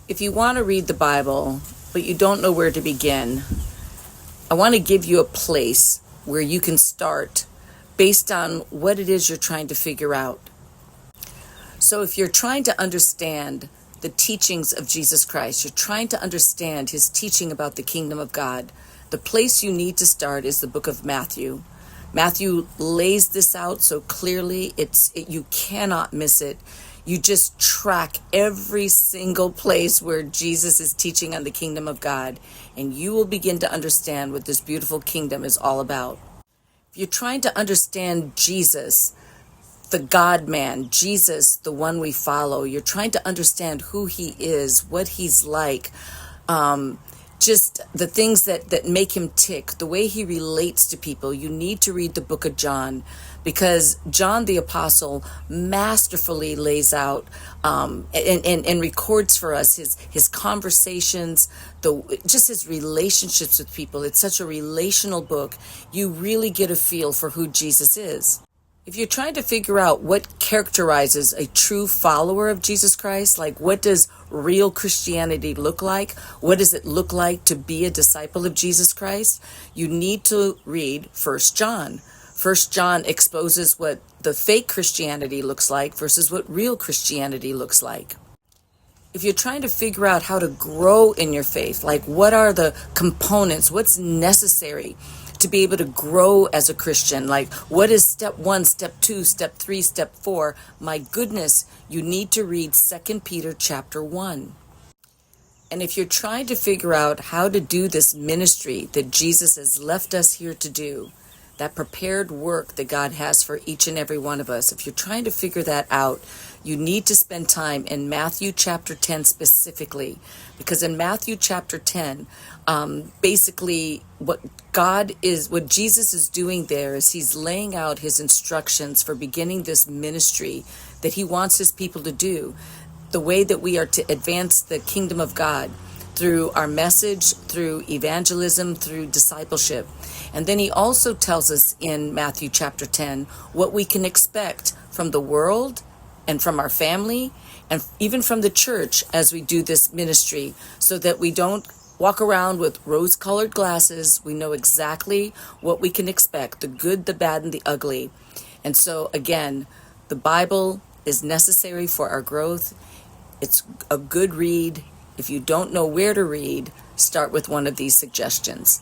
If you want to read the Bible, but you don't know where to begin, I want to give you a place where you can start based on what it is you're trying to figure out. So if you're trying to understand the teachings of Jesus Christ, you're trying to understand his teaching about the kingdom of God, the place you need to start is the book of Matthew. Matthew lays this out so clearly, you cannot miss it. You just track every single place where Jesus is teaching on the kingdom of God, and you will begin to understand what this beautiful kingdom is all about. If you're trying to understand Jesus, the God-man, Jesus, the one we follow, you're trying to understand who he is, what he's like, just the things that make him tick, the way he relates to people, you need to read the book of John, because John the Apostle masterfully lays out and records for us his conversations, just his relationships with people. It's such a relational book. You really get a feel for who Jesus is. If you're trying to figure out what characterizes a true follower of Jesus Christ, like what does real Christianity look like? What does it look like to be a disciple of Jesus Christ? You need to read 1 John. 1 John exposes what the fake Christianity looks like versus what real Christianity looks like. If you're trying to figure out how to grow in your faith, like what are the components, what's necessary to be able to grow as a Christian, like what is step 1, step 2, step 3, step 4, my goodness, you need to read 2 Peter chapter 1. And if you're trying to figure out how to do this ministry that Jesus has left us here to do, that prepared work that God has for each and every one of us, if you're trying to figure that out, you need to spend time in Matthew chapter 10 specifically, because in Matthew chapter 10, basically what Jesus is doing there is he's laying out his instructions for beginning this ministry that he wants his people to do, the way that we are to advance the kingdom of God through our message, through evangelism, through discipleship. And then he also tells us in Matthew chapter 10 what we can expect from the world and from our family and even from the church as we do this ministry, so that we don't walk around with rose-colored glasses. We know exactly what we can expect, the good, the bad, and the ugly. And so again, the Bible is necessary for our growth. It's a good read. If you don't know where to read, start with one of these suggestions.